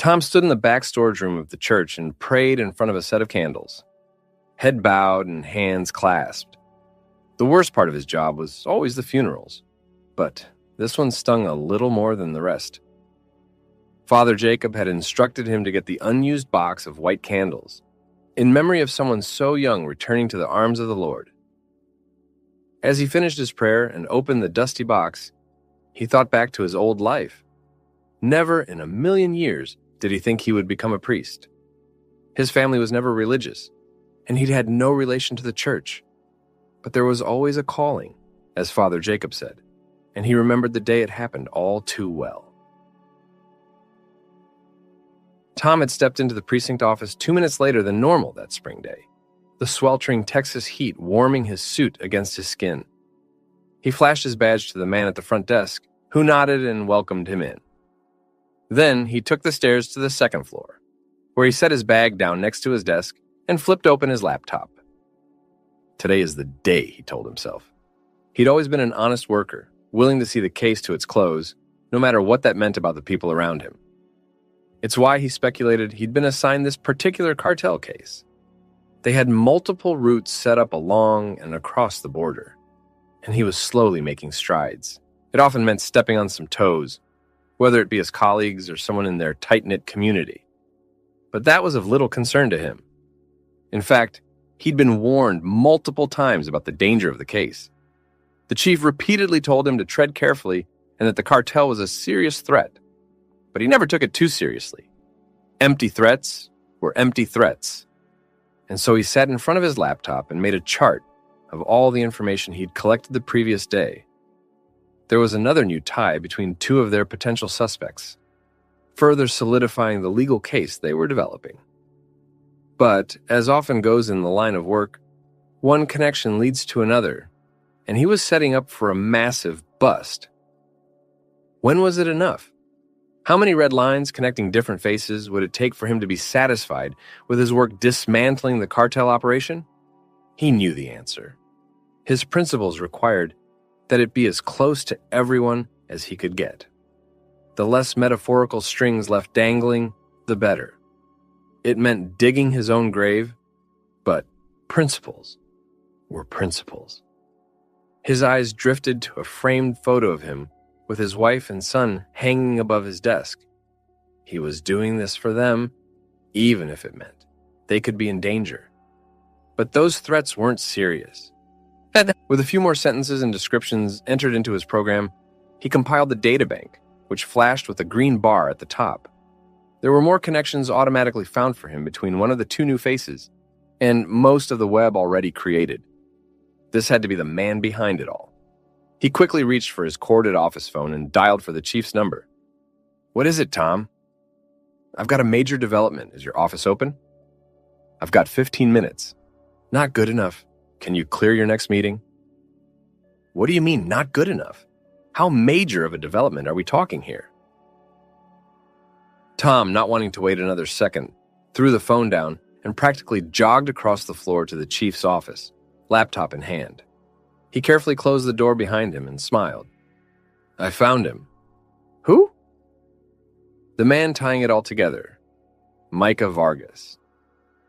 Tom stood in the back storage room of the church and prayed in front of a set of candles, head bowed and hands clasped. The worst part of his job was always the funerals, but this one stung a little more than the rest. Father Jacob had instructed him to get the unused box of white candles, in memory of someone so young returning to the arms of the Lord. As he finished his prayer and opened the dusty box, he thought back to his old life. Never in a million years did he think he would become a priest. His family was never religious, and he'd had no relation to the church. But there was always a calling, as Father Jacob said, and he remembered the day it happened all too well. Tom had stepped into the precinct office 2 minutes later than normal that spring day, the sweltering Texas heat warming his suit against his skin. He flashed his badge to the man at the front desk, who nodded and welcomed him in. Then he took the stairs to the second floor, where he set his bag down next to his desk and flipped open his laptop. Today is the day, he told himself. He'd always been an honest worker, willing to see the case to its close, no matter what that meant about the people around him. It's why he speculated he'd been assigned this particular cartel case. They had multiple routes set up along and across the border, and he was slowly making strides. It often meant stepping on some toes, whether it be his colleagues or someone in their tight-knit community. But that was of little concern to him. In fact, he'd been warned multiple times about the danger of the case. The chief repeatedly told him to tread carefully and that the cartel was a serious threat. But he never took it too seriously. Empty threats were empty threats. And so he sat in front of his laptop and made a chart of all the information he'd collected the previous day. There was another new tie between two of their potential suspects, further solidifying the legal case they were developing. But, as often goes in the line of work, one connection leads to another, and he was setting up for a massive bust. When was it enough? How many red lines connecting different faces would it take for him to be satisfied with his work dismantling the cartel operation? He knew the answer. His principles required that it be as close to everyone as he could get. The less metaphorical strings left dangling, the better. It meant digging his own grave, but principles were principles. His eyes drifted to a framed photo of him with his wife and son hanging above his desk. He was doing this for them, even if it meant they could be in danger. But those threats weren't serious. With a few more sentences and descriptions entered into his program, he compiled the databank, which flashed with a green bar at the top. There were more connections automatically found for him between one of the two new faces and most of the web already created. This had to be the man behind it all. He quickly reached for his corded office phone and dialed for the chief's number. "What is it, Tom?" "I've got a major development. Is your office open?" "I've got 15 minutes. "Not good enough. Can you clear your next meeting?" "What do you mean, not good enough? How major of a development are we talking here?" Tom, not wanting to wait another second, threw the phone down and practically jogged across the floor to the chief's office, laptop in hand. He carefully closed the door behind him and smiled. "I found him." "Who?" "The man tying it all together. Micah Vargas.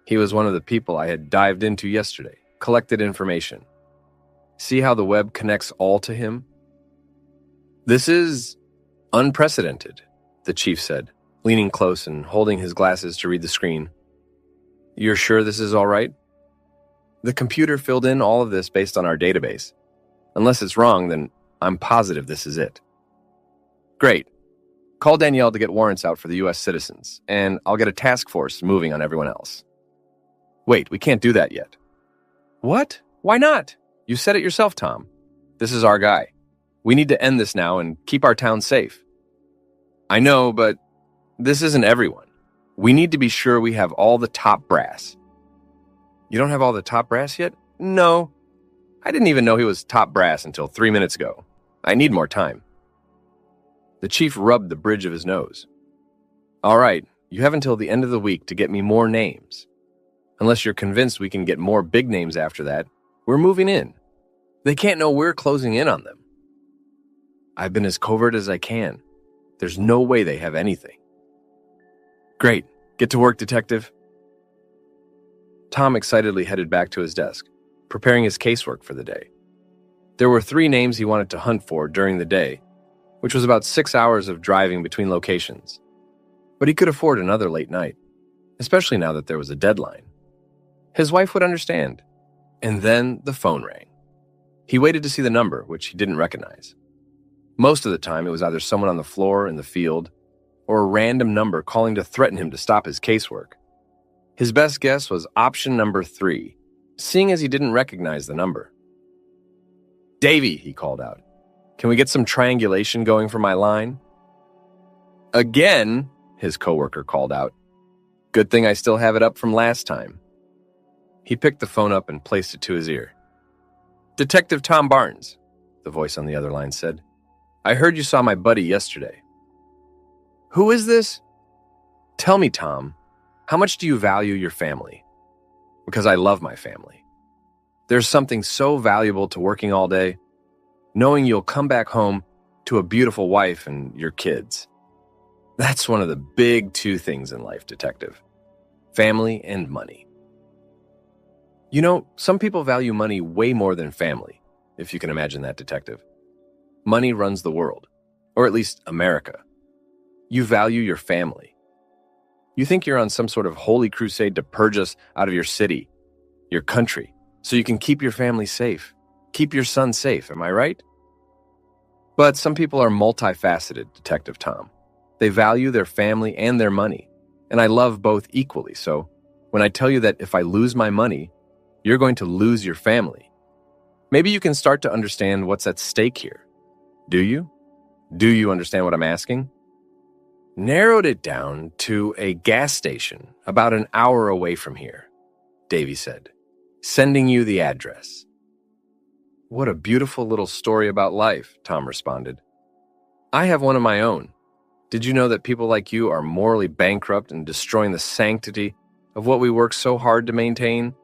He was one of the people I had dived into yesterday, collected information. See how the web connects all to him?" "This is unprecedented," the chief said, leaning close and holding his glasses to read the screen. "You're sure this is all right?" "The computer filled in all of this based on our database. Unless it's wrong, then I'm positive this is it." "Great. Call Danielle to get warrants out for the U.S. citizens, and I'll get a task force moving on everyone else." "Wait, we can't do that yet." "What? Why not? You said it yourself, Tom. This is our guy. We need to end this now and keep our town safe." "I know, but this isn't everyone. We need to be sure we have all the top brass." "You don't have all the top brass yet?" "No. I didn't even know he was top brass until 3 minutes ago. I need more time." The chief rubbed the bridge of his nose. "All right, you have until the end of the week to get me more names. Unless you're convinced we can get more big names after that, we're moving in. They can't know we're closing in on them." "I've been as covert as I can. There's no way they have anything." Great. Get to work, detective. Tom excitedly headed back to his desk, preparing his casework for the day. There were 3 names he wanted to hunt for during the day, which was about 6 hours of driving between locations. But he could afford another late night, especially now that there was a deadline. His wife would understand. And then the phone rang. He waited to see the number, which he didn't recognize. Most of the time, it was either someone on the floor in the field or a random number calling to threaten him to stop his casework. His best guess was option number 3, seeing as he didn't recognize the number. "Davey," he called out. "Can we get some triangulation going for my line?" "Again?" his coworker called out. "Good thing I still have it up from last time." He picked the phone up and placed it to his ear. "Detective Tom Barnes," the voice on the other line said. "I heard you saw my buddy yesterday." "Who is this?" "Tell me, Tom, how much do you value your family?" "Because I love my family. There's something so valuable to working all day, knowing you'll come back home to a beautiful wife and your kids. That's one of the big 2 things in life, detective. Family and money. You know, some people value money way more than family, if you can imagine that, detective. Money runs the world, or at least America. You value your family. You think you're on some sort of holy crusade to purge us out of your city, your country, so you can keep your family safe, keep your son safe, am I right? But some people are multifaceted, Detective Tom. They value their family and their money, and I love both equally, so when I tell you that if I lose my money, you're going to lose your family, maybe you can start to understand what's at stake here. Do you? Do you understand what I'm asking? Narrowed it down to a gas station about an hour away from here, Davy said, sending you the address. What a beautiful little story about life, Tom responded. I have one of my own. Did you know that people like you are morally bankrupt and destroying the sanctity of what we work so hard to maintain?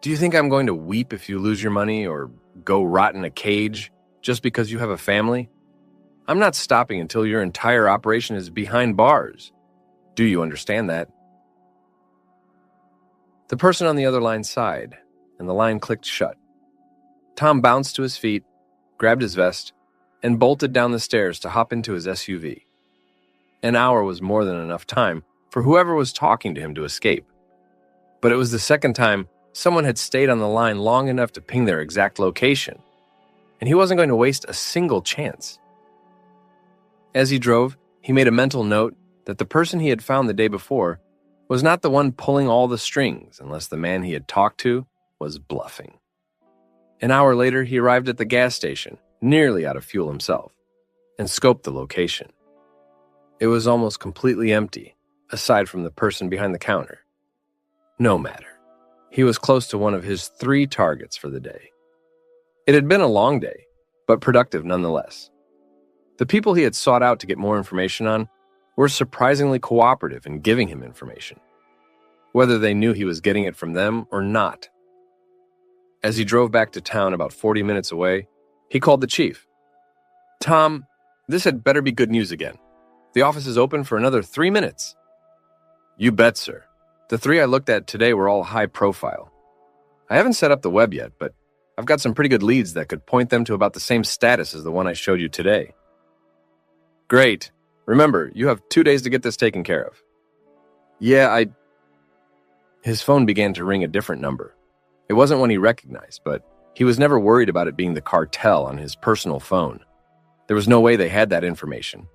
Do you think I'm going to weep if you lose your money or go rot in a cage just because you have a family? I'm not stopping until your entire operation is behind bars. Do you understand that? The person on the other line sighed, and the line clicked shut. Tom bounced to his feet, grabbed his vest, and bolted down the stairs to hop into his SUV. An hour was more than enough time for whoever was talking to him to escape. But it was the second time someone had stayed on the line long enough to ping their exact location, and he wasn't going to waste a single chance. As he drove, he made a mental note that the person he had found the day before was not the one pulling all the strings unless the man he had talked to was bluffing. An hour later, he arrived at the gas station, nearly out of fuel himself, and scoped the location. It was almost completely empty, aside from the person behind the counter. No matter. He was close to one of his 3 targets for the day. It had been a long day, but productive nonetheless. The people he had sought out to get more information on were surprisingly cooperative in giving him information, whether they knew he was getting it from them or not. As he drove back to town about 40 minutes away, he called the chief. Tom, this had better be good news again. The office is open for another 3 minutes. You bet, sir. The 3 I looked at today were all high profile. I haven't set up the web yet, but I've got some pretty good leads that could point them to about the same status as the one I showed you today. Great. Remember, you have 2 days to get this taken care of. Yeah, His phone began to ring a different number. It wasn't one he recognized, but he was never worried about it being the cartel on his personal phone. There was no way they had that information.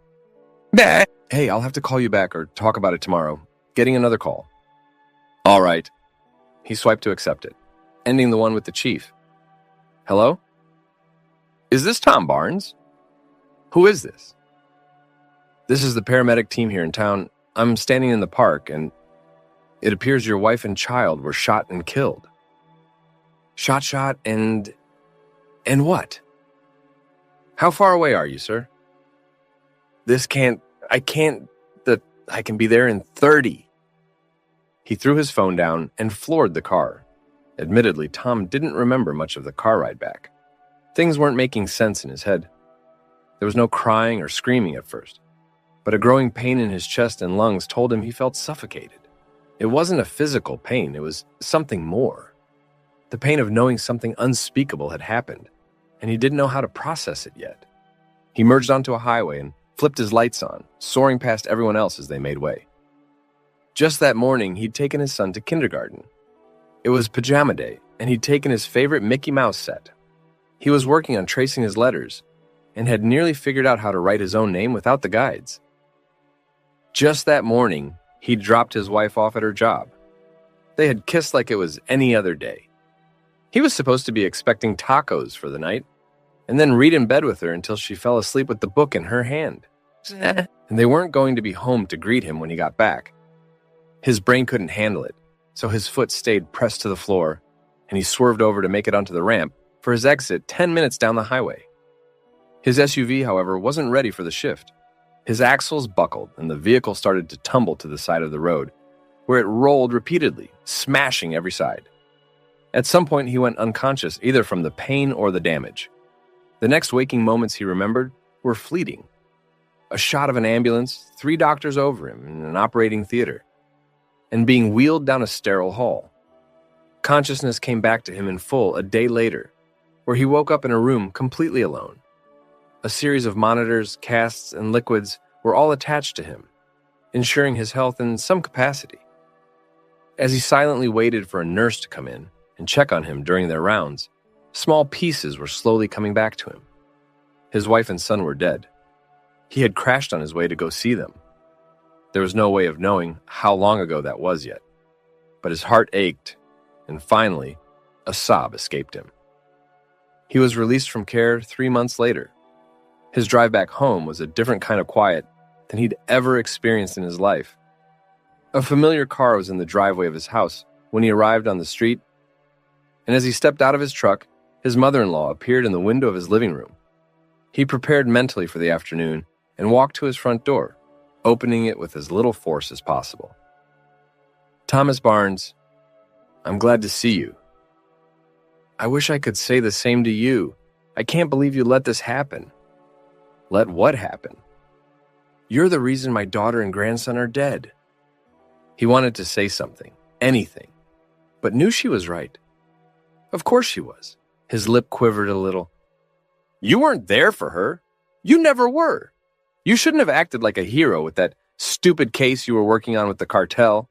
Bah! Hey, I'll have to call you back or talk about it tomorrow. Getting another call. All right. He swiped to accept it, ending the one with the chief. Hello? Is this Tom Barnes? Who is this? This is the paramedic team here in town. I'm standing in the park, and it appears your wife and child were shot and killed. Shot, and what? How far away are you, sir? I can be there in 30. He threw his phone down and floored the car. Admittedly, Tom didn't remember much of the car ride back. Things weren't making sense in his head. There was no crying or screaming at first. but a growing pain in his chest and lungs told him he felt suffocated. It wasn't a physical pain, it was something more. The pain of knowing something unspeakable had happened, and he didn't know how to process it yet. He merged onto a highway and flipped his lights on, soaring past everyone else as they made way. Just that morning, he'd taken his son to kindergarten. It was pajama day, and he'd taken his favorite Mickey Mouse set. He was working on tracing his letters, and had nearly figured out how to write his own name without the guides. Just that morning, he dropped his wife off at her job. They had kissed like it was any other day. He was supposed to be expecting tacos for the night, and then read in bed with her until she fell asleep with the book in her hand. And they weren't going to be home to greet him when he got back. His brain couldn't handle it, so his foot stayed pressed to the floor, and he swerved over to make it onto the ramp for his exit 10 minutes down the highway. His SUV, however, wasn't ready for the shift. His axles buckled, and the vehicle started to tumble to the side of the road, where it rolled repeatedly, smashing every side. At some point, he went unconscious, either from the pain or the damage. The next waking moments he remembered were fleeting. A shot of an ambulance, 3 doctors over him in an operating theater, and being wheeled down a sterile hall. Consciousness came back to him in full a day later, where he woke up in a room completely alone. A series of monitors, casts, and liquids were all attached to him, ensuring his health in some capacity. As he silently waited for a nurse to come in and check on him during their rounds, small pieces were slowly coming back to him. His wife and son were dead. He had crashed on his way to go see them. There was no way of knowing how long ago that was yet, but his heart ached, and finally, a sob escaped him. He was released from care 3 months later. His drive back home was a different kind of quiet than he'd ever experienced in his life. A familiar car was in the driveway of his house when he arrived on the street, and as he stepped out of his truck, his mother-in-law appeared in the window of his living room. He prepared mentally for the afternoon and walked to his front door, opening it with as little force as possible. "Thomas Barnes, I'm glad to see you. I wish I could say the same to you. I can't believe you let this happen." "Let what happen?" "You're the reason my daughter and grandson are dead." He wanted to say something, anything, but knew she was right. Of course she was. His lip quivered a little. "You weren't there for her. You never were. You shouldn't have acted like a hero with that stupid case you were working on with the cartel.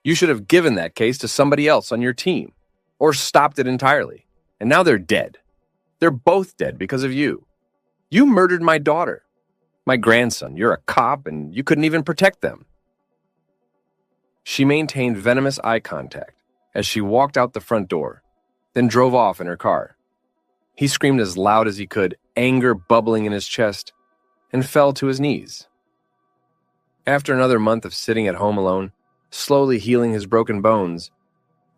You should have given that case to somebody else on your team, or stopped it entirely. And now they're dead. They're both dead because of you. You murdered my daughter, my grandson. You're a cop, and you couldn't even protect them." She maintained venomous eye contact as she walked out the front door, then drove off in her car. He screamed as loud as he could, anger bubbling in his chest, and fell to his knees. After another month of sitting at home alone, slowly healing his broken bones,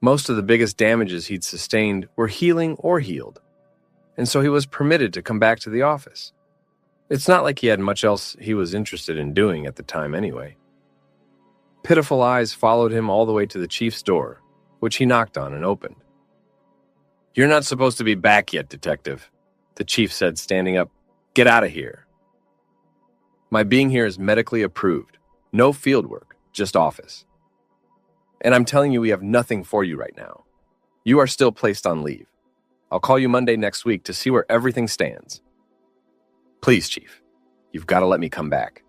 most of the biggest damages he'd sustained were healing or healed, and so he was permitted to come back to the office. It's not like he had much else he was interested in doing at the time anyway. Pitiful eyes followed him all the way to the chief's door, which he knocked on and opened. "You're not supposed to be back yet, detective," the chief said, standing up. "Get out of here. My being here is medically approved. No field work, just office. And I'm telling you, we have nothing for you right now. You are still placed on leave. I'll call you Monday next week to see where everything stands. Please, Chief, you've got to let me come back.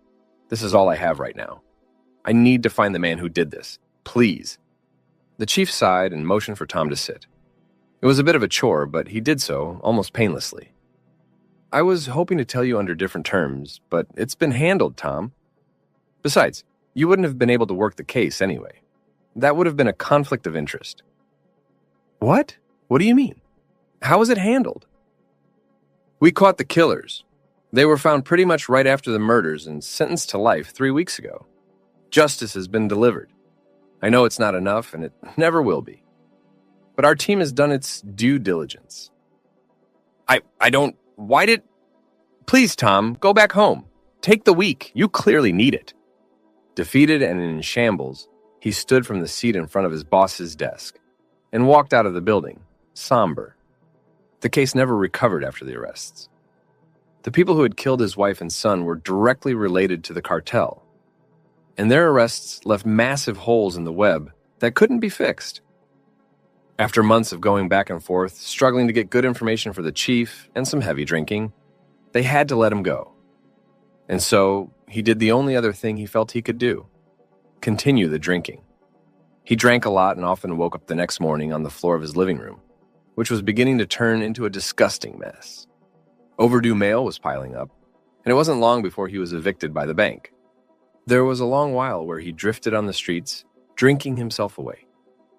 This is all I have right now. I need to find the man who did this. Please." The chief sighed and motioned for Tom to sit. It was a bit of a chore, but he did so almost painlessly. "I was hoping to tell you under different terms, but it's been handled, Tom. Besides, you wouldn't have been able to work the case anyway. That would have been a conflict of interest." "What? What do you mean? How was it handled?" "We caught the killers. They were found pretty much right after the murders and sentenced to life 3 weeks ago. Justice has been delivered. I know it's not enough, and it never will be. But our team has done its due diligence." I don't... Why did... Please, Tom, go back home. Take the week. You clearly need it." Defeated and in shambles, he stood from the seat in front of his boss's desk and walked out of the building, somber. The case never recovered after the arrests. The people who had killed his wife and son were directly related to the cartel, and their arrests left massive holes in the web that couldn't be fixed. After months of going back and forth, struggling to get good information for the chief and some heavy drinking, they had to let him go. And so he did the only other thing he felt he could do: continue the drinking. He drank a lot and often woke up the next morning on the floor of his living room, which was beginning to turn into a disgusting mess. Overdue mail was piling up, and it wasn't long before he was evicted by the bank. There was a long while where he drifted on the streets, drinking himself away,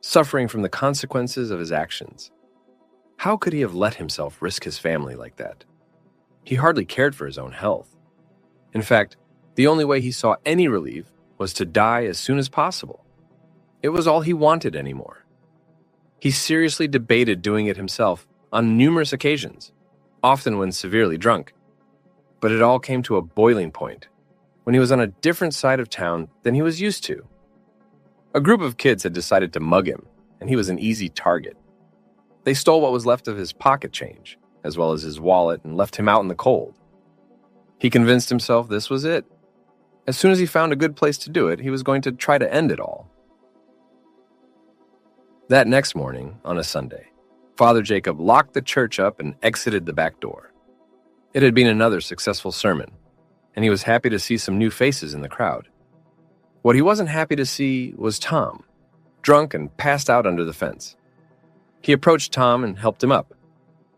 suffering from the consequences of his actions. How could he have let himself risk his family like that? He hardly cared for his own health. In fact, the only way he saw any relief was to die as soon as possible. It was all he wanted anymore. He seriously debated doing it himself on numerous occasions, often when severely drunk. But it all came to a boiling point when he was on a different side of town than he was used to. A group of kids had decided to mug him, and he was an easy target. They stole what was left of his pocket change, as well as his wallet, and left him out in the cold. He convinced himself this was it. As soon as he found a good place to do it, he was going to try to end it all. That next morning, on a Sunday, Father Jacob locked the church up and exited the back door. It had been another successful sermon, and he was happy to see some new faces in the crowd. What he wasn't happy to see was Tom, drunk and passed out under the fence. He approached Tom and helped him up.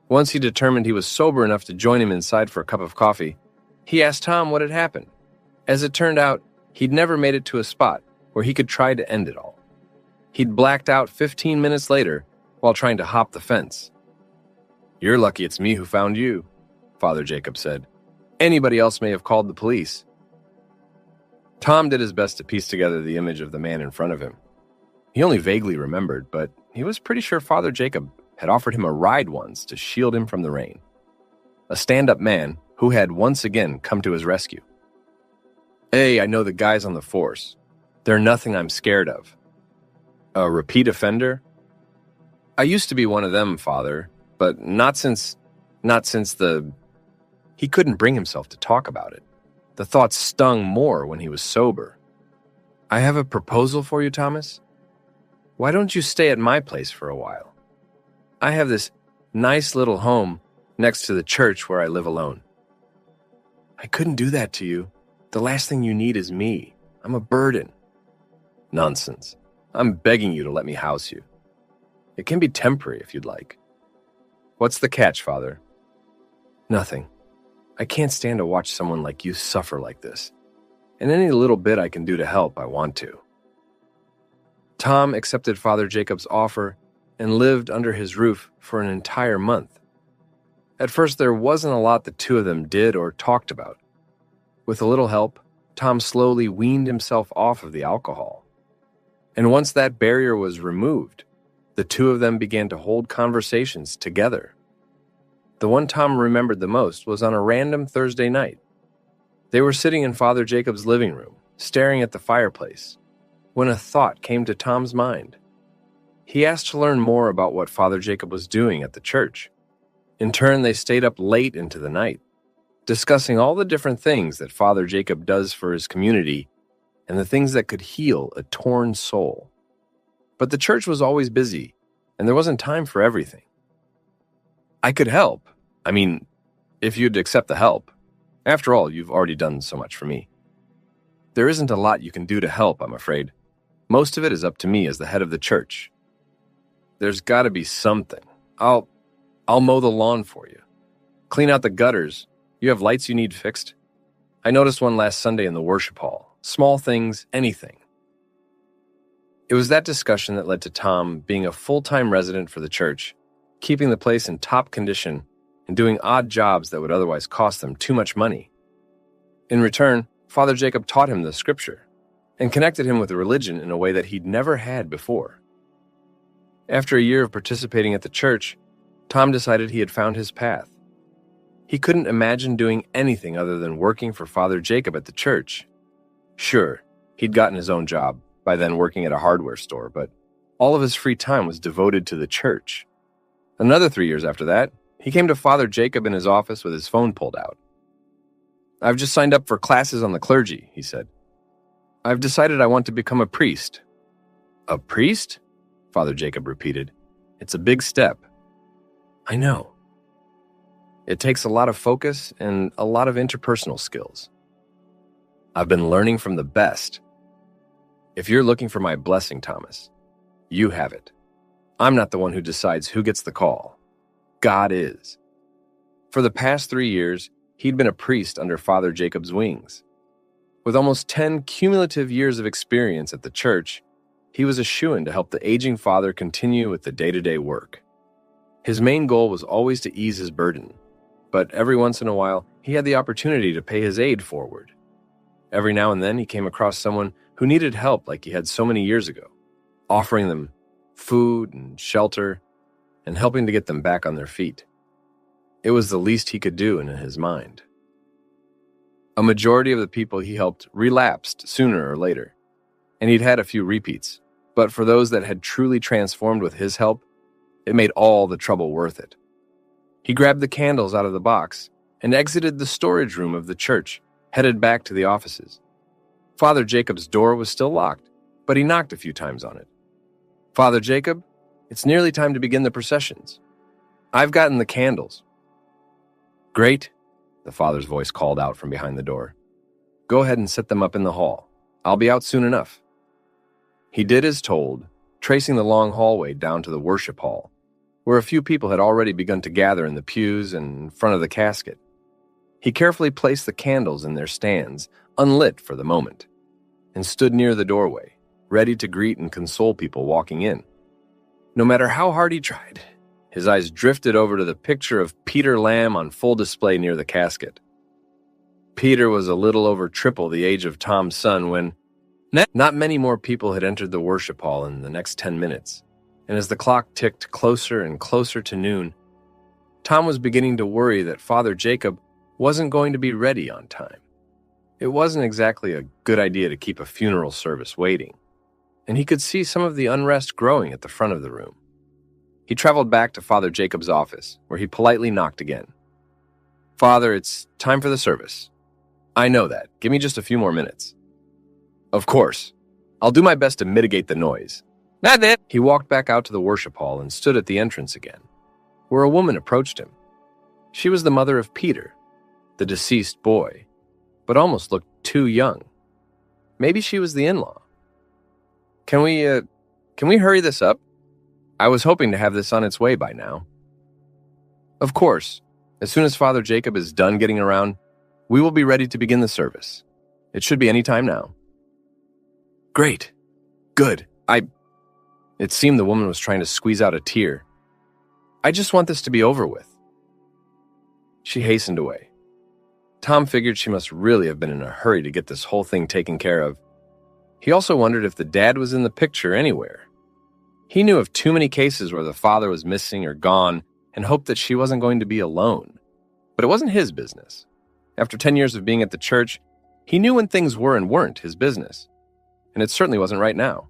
Once he determined he was sober enough to join him inside for a cup of coffee, he asked Tom what had happened. As it turned out, he'd never made it to a spot where he could try to end it all. He'd blacked out 15 minutes later while trying to hop the fence. "You're lucky it's me who found you," Father Jacob said. "Anybody else may have called the police." Tom did his best to piece together the image of the man in front of him. He only vaguely remembered, but he was pretty sure Father Jacob had offered him a ride once to shield him from the rain. A stand-up man who had once again come to his rescue. "Hey, I know the guys on the force. They're nothing I'm scared of." "A repeat offender?" "I used to be one of them, Father, but not since the..." He couldn't bring himself to talk about it. The thoughts stung more when he was sober. "I have a proposal for you, Thomas. Why don't you stay at my place for a while? I have this nice little home next to the church where I live alone." "I couldn't do that to you. The last thing you need is me. I'm a burden." "Nonsense. I'm begging you to let me house you. It can be temporary if you'd like." "What's the catch, Father?" "Nothing. I can't stand to watch someone like you suffer like this. And any little bit I can do to help, I want to." Tom accepted Father Jacob's offer and lived under his roof for an entire month. At first, there wasn't a lot the two of them did or talked about. With a little help, Tom slowly weaned himself off of the alcohol. And once that barrier was removed, the two of them began to hold conversations together. The one Tom remembered the most was on a random Thursday night. They were sitting in Father Jacob's living room, staring at the fireplace, when a thought came to Tom's mind. He asked to learn more about what Father Jacob was doing at the church. In turn, they stayed up late into the night, discussing all the different things that Father Jacob does for his community and the things that could heal a torn soul. But the church was always busy, and there wasn't time for everything. "I could help. I mean, if you'd accept the help. After all, you've already done so much for me." "There isn't a lot you can do to help, I'm afraid. Most of it is up to me as the head of the church." "There's got to be something. I'll mow the lawn for you. Clean out the gutters. You have lights you need fixed? I noticed one last Sunday in the worship hall. Small things, anything." It was that discussion that led to Tom being a full-time resident for the church, keeping the place in top condition and doing odd jobs that would otherwise cost them too much money. In return, Father Jacob taught him the scripture and connected him with religion in a way that he'd never had before. After a year of participating at the church, Tom decided he had found his path. He couldn't imagine doing anything other than working for Father Jacob at the church. Sure, he'd gotten his own job, by then working at a hardware store, but all of his free time was devoted to the church. Another 3 years after that, he came to Father Jacob in his office with his phone pulled out. I've just signed up for classes on the clergy, he said. I've decided I want to become a priest. A priest? Father Jacob repeated. It's a big step. I know. It takes a lot of focus and a lot of interpersonal skills. I've been learning from the best. If you're looking for my blessing, Thomas, you have it. I'm not the one who decides who gets the call. God is. For the past 3 years, he'd been a priest under Father Jacob's wings. With almost 10 cumulative years of experience at the church, he was a shoo-in to help the aging father continue with the day-to-day work. His main goal was always to ease his burden, but every once in a while, he had the opportunity to pay his aid forward. Every now and then, he came across someone who needed help like he had so many years ago, offering them food and shelter and helping to get them back on their feet. It was the least he could do in his mind. A majority of the people he helped relapsed sooner or later, and he'd had a few repeats, but for those that had truly transformed with his help, it made all the trouble worth it. He grabbed the candles out of the box and exited the storage room of the church, headed back to the offices. Father Jacob's door was still locked, but he knocked a few times on it. Father Jacob, it's nearly time to begin the processions. I've gotten the candles. Great, the father's voice called out from behind the door. Go ahead and set them up in the hall. I'll be out soon enough. He did as told, tracing the long hallway down to the worship hall, where a few people had already begun to gather in the pews and in front of the casket. He carefully placed the candles in their stands, unlit for the moment, and stood near the doorway, ready to greet and console people walking in. No matter how hard he tried, his eyes drifted over to the picture of Peter Lamb on full display near the casket. Peter was a little over triple the age of Tom's son when not many more people had entered the worship hall in the next 10 minutes, and as the clock ticked closer and closer to noon, Tom was beginning to worry that Father Jacob wasn't going to be ready on time. It wasn't exactly a good idea to keep a funeral service waiting, and he could see some of the unrest growing at the front of the room. He traveled back to Father Jacob's office, where he politely knocked again. Father, it's time for the service. I know that. Give me just a few more minutes. Of course. I'll do my best to mitigate the noise. Not that. He walked back out to the worship hall and stood at the entrance again, where a woman approached him. She was the mother of Peter, the deceased boy, but almost looked too young. Maybe she was the in-law. Can we hurry this up? I was hoping to have this on its way by now. Of course. As soon as Father Jacob is done getting around, we will be ready to begin the service. It should be any time now. Great. Good. It seemed the woman was trying to squeeze out a tear. I just want this to be over with. She hastened away. Tom figured she must really have been in a hurry to get this whole thing taken care of. He also wondered if the dad was in the picture anywhere. He knew of too many cases where the father was missing or gone and hoped that she wasn't going to be alone. But it wasn't his business. After 10 years of being at the church, he knew when things were and weren't his business. And it certainly wasn't right now.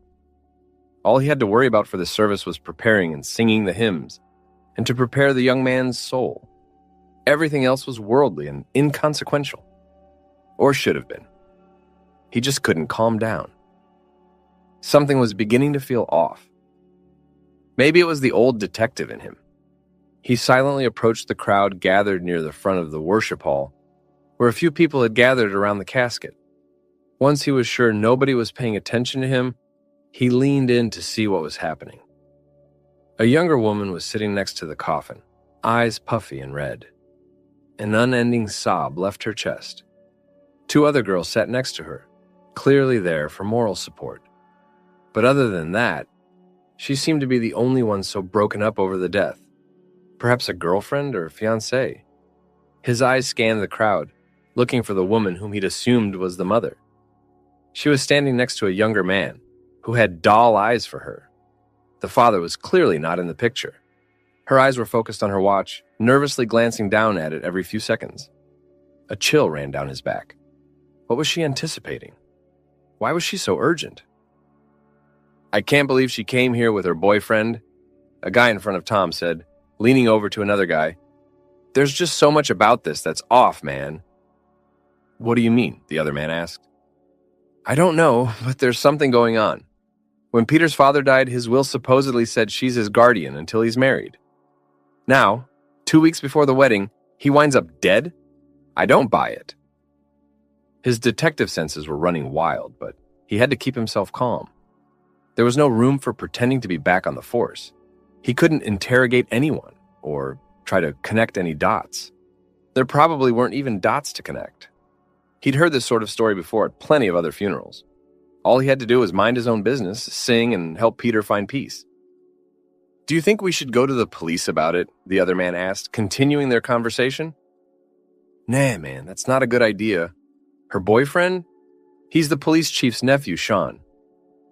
All he had to worry about for the service was preparing and singing the hymns, and to prepare the young man's soul. Everything else was worldly and inconsequential. Or should have been. He just couldn't calm down. Something was beginning to feel off. Maybe it was the old detective in him. He silently approached the crowd gathered near the front of the worship hall, where a few people had gathered around the casket. Once he was sure nobody was paying attention to him, he leaned in to see what was happening. A younger woman was sitting next to the coffin, eyes puffy and red. An unending sob left her chest. 2 other girls sat next to her, clearly there for moral support. But other than that, she seemed to be the only one so broken up over the death. Perhaps a girlfriend or a fiancée. His eyes scanned the crowd, looking for the woman whom he'd assumed was the mother. She was standing next to a younger man, who had doll eyes for her. The father was clearly not in the picture. Her eyes were focused on her watch, nervously glancing down at it every few seconds. A chill ran down his back. What was she anticipating? Why was she so urgent? I can't believe she came here with her boyfriend, a guy in front of Tom said, leaning over to another guy. There's just so much about this that's off, man. What do you mean? The other man asked. I don't know, but there's something going on. When Peter's father died, his will supposedly said she's his guardian until he's married. Now, 2 weeks before the wedding, he winds up dead? I don't buy it. His detective senses were running wild, but he had to keep himself calm. There was no room for pretending to be back on the force. He couldn't interrogate anyone or try to connect any dots. There probably weren't even dots to connect. He'd heard this sort of story before at plenty of other funerals. All he had to do was mind his own business, sing, and help Peter find peace. Do you think we should go to the police about it? The other man asked, continuing their conversation. Nah, man, that's not a good idea. Her boyfriend? He's the police chief's nephew, Sean.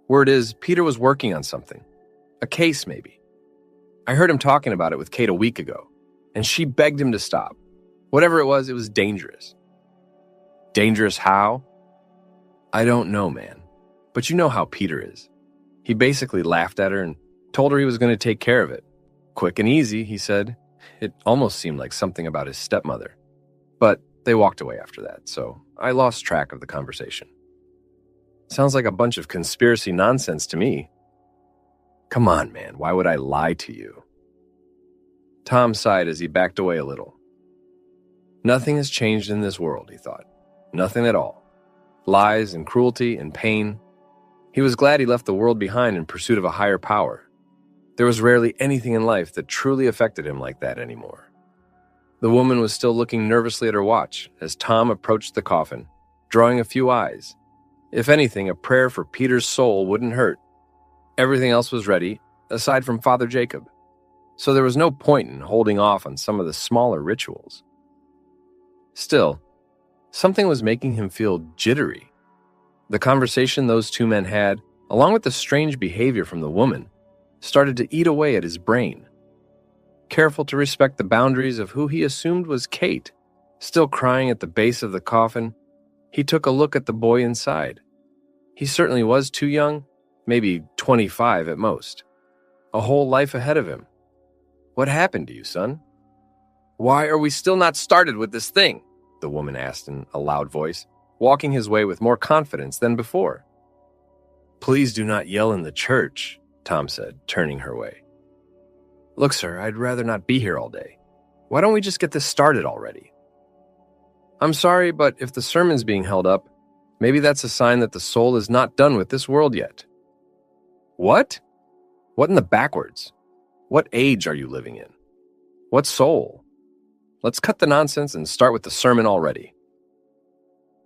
Word is, Peter was working on something. A case, maybe. I heard him talking about it with Kate a week ago, and she begged him to stop. Whatever it was dangerous. Dangerous how? I don't know, man. But you know how Peter is. He basically laughed at her and told her he was going to take care of it. Quick and easy, he said. It almost seemed like something about his stepmother. But they walked away after that, so I lost track of the conversation. Sounds like a bunch of conspiracy nonsense to me. Come on, man, why would I lie to you? Tom sighed as he backed away a little. Nothing has changed in this world, he thought. Nothing at all. Lies and cruelty and pain. He was glad he left the world behind in pursuit of a higher power. There was rarely anything in life that truly affected him like that anymore. The woman was still looking nervously at her watch as Tom approached the coffin, drawing a few eyes. If anything, a prayer for Peter's soul wouldn't hurt. Everything else was ready, aside from Father Jacob. So there was no point in holding off on some of the smaller rituals. Still, something was making him feel jittery. The conversation those two men had, along with the strange behavior from the woman, started to eat away at his brain. Careful to respect the boundaries of who he assumed was Kate, still crying at the base of the coffin, he took a look at the boy inside. He certainly was too young, maybe 25 at most. A whole life ahead of him. What happened to you, son? Why are we still not started with this thing? The woman asked in a loud voice, walking his way with more confidence than before. Please do not yell in the church, Tom said, turning her way. Look, sir, I'd rather not be here all day. Why don't we just get this started already? I'm sorry, but if the sermon's being held up, maybe that's a sign that the soul is not done with this world yet. What? What in the backwards? What age are you living in? What soul? Let's cut the nonsense and start with the sermon already.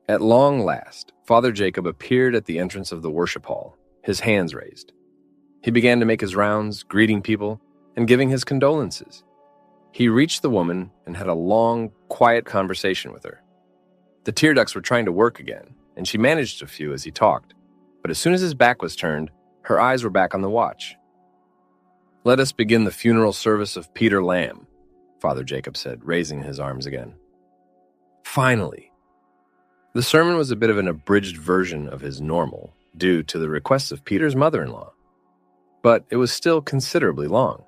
At long last, Father Jacob appeared at the entrance of the worship hall, his hands raised. He began to make his rounds, greeting people and giving his condolences. He reached the woman and had a long, quiet conversation with her. The tear ducts were trying to work again, and she managed a few as he talked, but as soon as his back was turned, her eyes were back on the watch. Let us begin the funeral service of Peter Lamb, Father Jacob said, raising his arms again. Finally. The sermon was a bit of an abridged version of his normal, due to the request of Peter's mother-in-law. But it was still considerably long.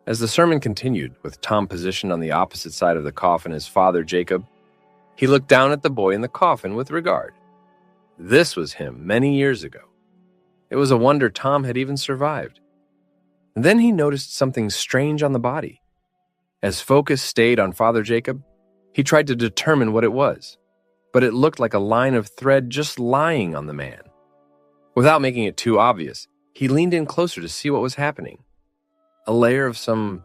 As the sermon continued, with Tom positioned on the opposite side of the coffin as Father Jacob, he looked down at the boy in the coffin with regard. This was him many years ago. It was a wonder Tom had even survived. And then he noticed something strange on the body. As focus stayed on Father Jacob, he tried to determine what it was, but it looked like a line of thread just lying on the man. Without making it too obvious, he leaned in closer to see what was happening. A layer of some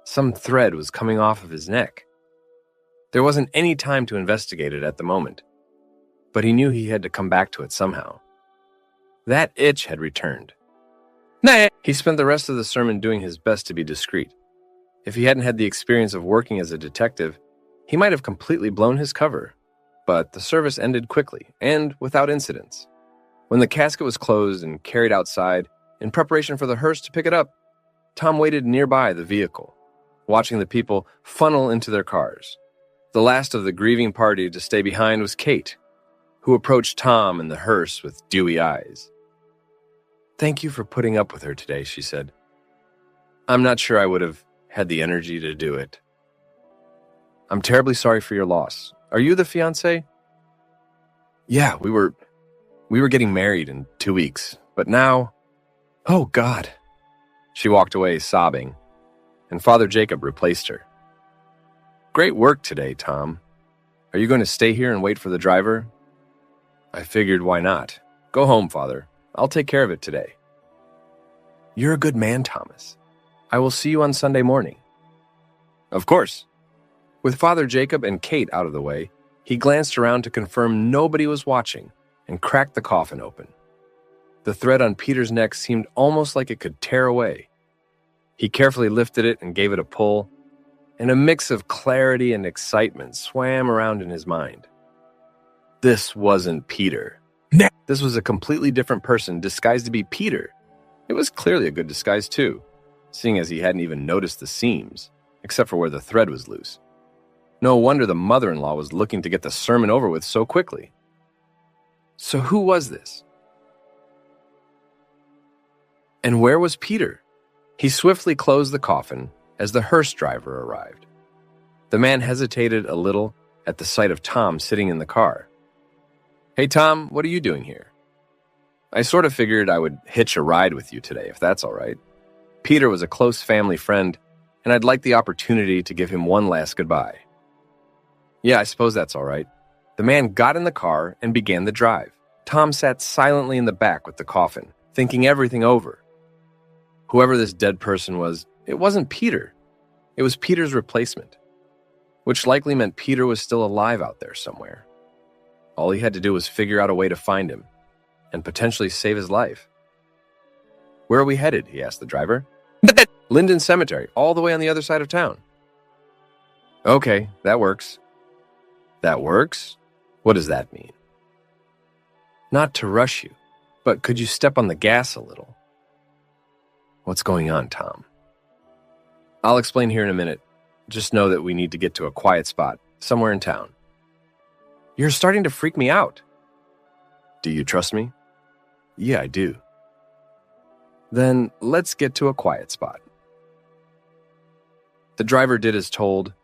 thread was coming off of his neck. There wasn't any time to investigate it at the moment, but he knew he had to come back to it somehow. That itch had returned. Nah! He spent the rest of the sermon doing his best to be discreet. If he hadn't had the experience of working as a detective, he might have completely blown his cover. But the service ended quickly and without incidents. When the casket was closed and carried outside, in preparation for the hearse to pick it up, Tom waited nearby the vehicle, watching the people funnel into their cars. The last of the grieving party to stay behind was Kate, who approached Tom and the hearse with dewy eyes. Thank you for putting up with her today, she said. I'm not sure I would have had the energy to do it. I'm terribly sorry for your loss. Are you the fiancé? Yeah, we were getting married in 2 weeks, but now, oh God. She walked away sobbing, and Father Jacob replaced her. Great work today, Tom. Are you going to stay here and wait for the driver? I figured, why not? Go home, Father. I'll take care of it today. You're a good man, Thomas. I will see you on Sunday morning. Of course. With Father Jacob and Kate out of the way, he glanced around to confirm nobody was watching and cracked the coffin open. The thread on Peter's neck seemed almost like it could tear away. He carefully lifted it and gave it a pull, and a mix of clarity and excitement swam around in his mind. This wasn't Peter. This was a completely different person disguised to be Peter. It was clearly a good disguise too, seeing as he hadn't even noticed the seams, except for where the thread was loose. No wonder the mother-in-law was looking to get the sermon over with so quickly. So who was this? And where was Peter? He swiftly closed the coffin as the hearse driver arrived. The man hesitated a little at the sight of Tom sitting in the car. Hey Tom, what are you doing here? I sort of figured I would hitch a ride with you today, if that's all right. Peter was a close family friend, and I'd like the opportunity to give him one last goodbye. Yeah, I suppose that's all right. The man got in the car and began the drive. Tom sat silently in the back with the coffin, thinking everything over. Whoever this dead person was, it wasn't Peter. It was Peter's replacement, which likely meant Peter was still alive out there somewhere. All he had to do was figure out a way to find him and potentially save his life. Where are we headed? He asked the driver. Linden Cemetery, all the way on the other side of town. Okay, that works. That works? What does that mean? Not to rush you, but could you step on the gas a little? What's going on, Tom? I'll explain here in a minute. Just know that we need to get to a quiet spot, somewhere in town. You're starting to freak me out. Do you trust me? Yeah, I do. Then let's get to a quiet spot. The driver did as told,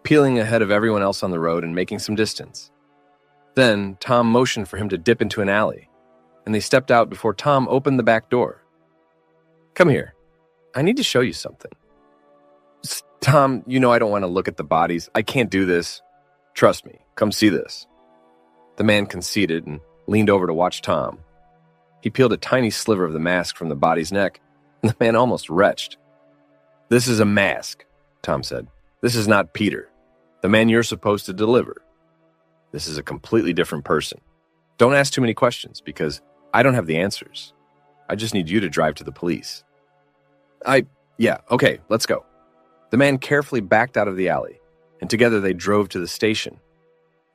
peeling ahead of everyone else on the road and making some distance. Then Tom motioned for him to dip into an alley, and they stepped out before Tom opened the back door. Come here. I need to show you something. Tom, you know I don't want to look at the bodies. I can't do this. Trust me. Come see this. The man conceded and leaned over to watch Tom. He peeled a tiny sliver of the mask from the body's neck, and the man almost retched. This is a mask, Tom said. This is not Peter, the man you're supposed to deliver. This is a completely different person. Don't ask too many questions, because I don't have the answers. I just need you to drive to the police. Yeah, okay, let's go. The man carefully backed out of the alley, and together they drove to the station.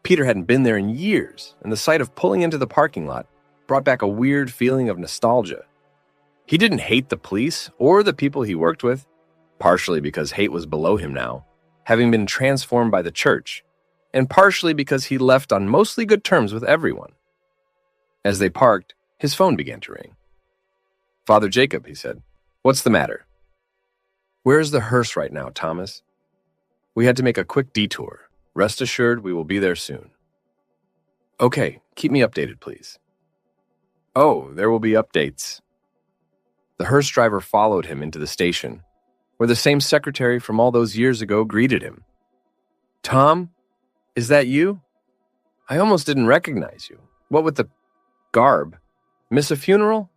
Peter hadn't been there in years, and the sight of pulling into the parking lot brought back a weird feeling of nostalgia. He didn't hate the police or the people he worked with, partially because hate was below him now, having been transformed by the church, and partially because he left on mostly good terms with everyone. As they parked, his phone began to ring. Father Jacob, he said, what's the matter? Where's the hearse right now, Thomas? We had to make a quick detour. Rest assured we will be there soon. Okay, keep me updated, please. Oh, there will be updates. The hearse driver followed him into the station, where the same secretary from all those years ago greeted him. Tom, is that you? I almost didn't recognize you. What with the garb? Miss a funeral?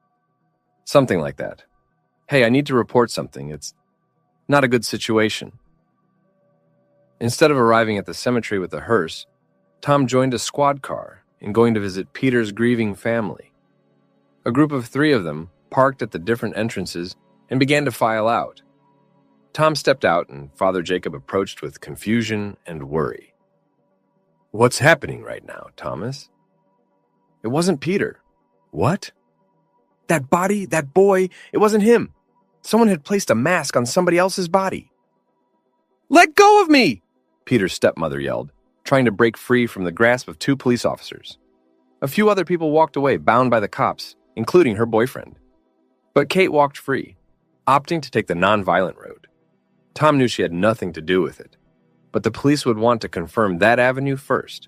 Something like that. Hey, I need to report something. It's not a good situation. Instead of arriving at the cemetery with the hearse, Tom joined a squad car in going to visit Peter's grieving family. A group of 3 of them parked at the different entrances and began to file out. Tom stepped out and Father Jacob approached with confusion and worry. What's happening right now, Thomas? It wasn't Peter. What? That body, that boy, it wasn't him. Someone had placed a mask on somebody else's body. Let go of me! Peter's stepmother yelled, trying to break free from the grasp of 2 police officers. A few other people walked away, bound by the cops, including her boyfriend. But Kate walked free, opting to take the non-violent road. Tom knew she had nothing to do with it, but the police would want to confirm that avenue first.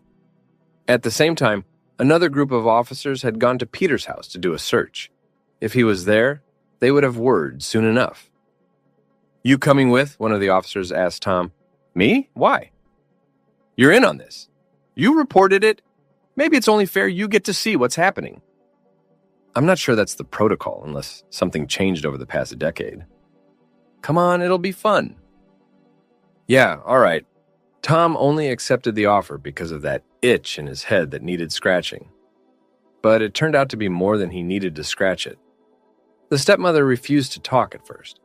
At the same time, Another group of officers had gone to Peter's house to do a search. If he was there, they would have word soon enough. "You coming with?" one of the officers asked Tom. "Me? Why?" "You're in on this. You reported it. Maybe it's only fair you get to see what's happening." "I'm not sure that's the protocol unless something changed over the past decade." "Come on, it'll be fun." "Yeah, all right." Tom only accepted the offer because of that itch in his head that needed scratching. But it turned out to be more than he needed to scratch it. The stepmother refused to talk at first,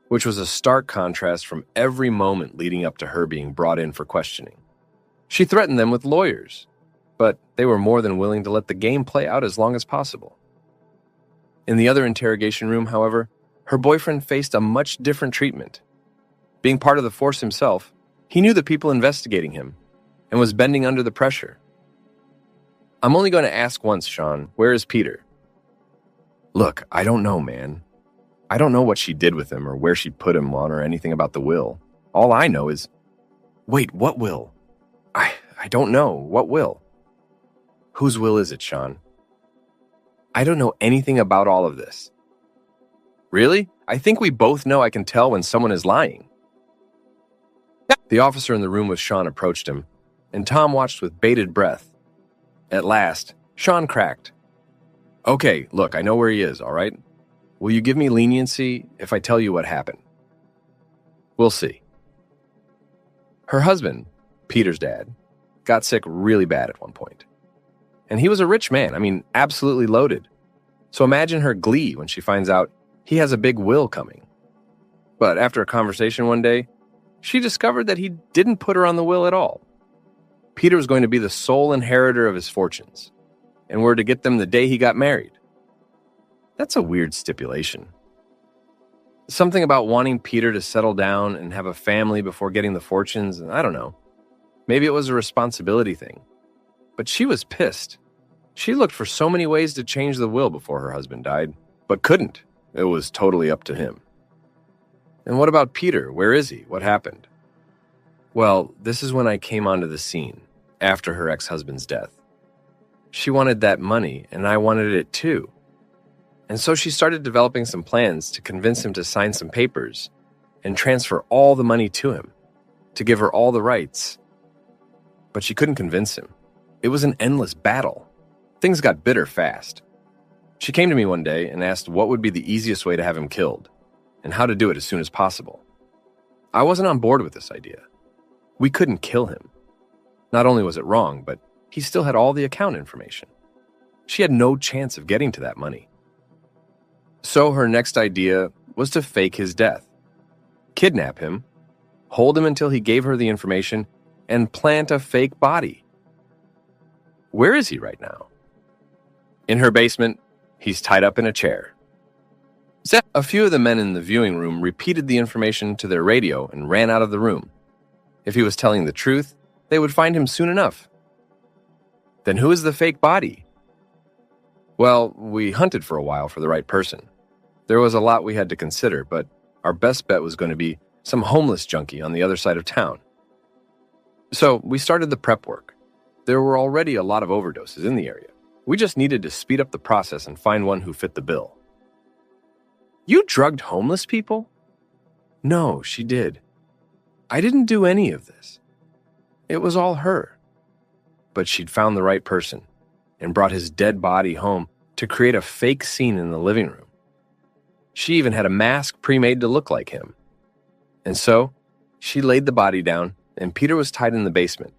which was a stark contrast from every moment leading up to her being brought in for questioning. She threatened them with lawyers, but they were more than willing to let the game play out as long as possible. In the other interrogation room, however, her boyfriend faced a much different treatment. Being part of the force himself, he knew the people investigating him and was bending under the pressure. "I'm only going to ask once, Sean. Where is Peter?" "Look, I don't know, man. I don't know what she did with him or where she put him on or anything about the will. All I know is..." "Wait, what will?" I don't know. What will?" "Whose will is it, Sean?" "I don't know anything about all of this." "Really? I think we both know I can tell when someone is lying." The officer in the room with Sean approached him, and Tom watched with bated breath. At last, Sean cracked. "Okay, look, I know where he is, all right? Will you give me leniency if I tell you what happened?" "We'll see." Her husband, Peter's dad, got sick really bad at one point. And he was a rich man, absolutely loaded. So imagine her glee when she finds out he has a big will coming. But after a conversation one day, she discovered that he didn't put her on the will at all. Peter was going to be the sole inheritor of his fortunes, and were to get them the day he got married. That's a weird stipulation. Something about wanting Peter to settle down and have a family before getting the fortunes, I don't know. Maybe it was a responsibility thing. But she was pissed. She looked for so many ways to change the will before her husband died, but couldn't. It was totally up to him. And what about Peter? Where is he? What happened? Well, this is when I came onto the scene, after her ex-husband's death. She wanted that money, and I wanted it too. And so she started developing some plans to convince him to sign some papers and transfer all the money to him, to give her all the rights. But she couldn't convince him. It was an endless battle. Things got bitter fast. She came to me one day and asked what would be the easiest way to have him killed, and how to do it as soon as possible. I wasn't on board with this idea. We couldn't kill him. Not only was it wrong, but he still had all the account information. She had no chance of getting to that money. So her next idea was to fake his death. Kidnap him, hold him until he gave her the information, and plant a fake body. Where is he right now? In her basement, he's tied up in a chair. A few of the men in the viewing room repeated the information to their radio and ran out of the room. If he was telling the truth, they would find him soon enough. Then who is the fake body? Well, we hunted for a while for the right person. There was a lot we had to consider, but our best bet was going to be some homeless junkie on the other side of town. So we started the prep work. There were already a lot of overdoses in the area. We just needed to speed up the process and find one who fit the bill. You drugged homeless people? No, she did. I didn't do any of this. It was all her. But she'd found the right person and brought his dead body home to create a fake scene in the living room. She even had a mask pre-made to look like him. And so, she laid the body down, and Peter was tied in the basement,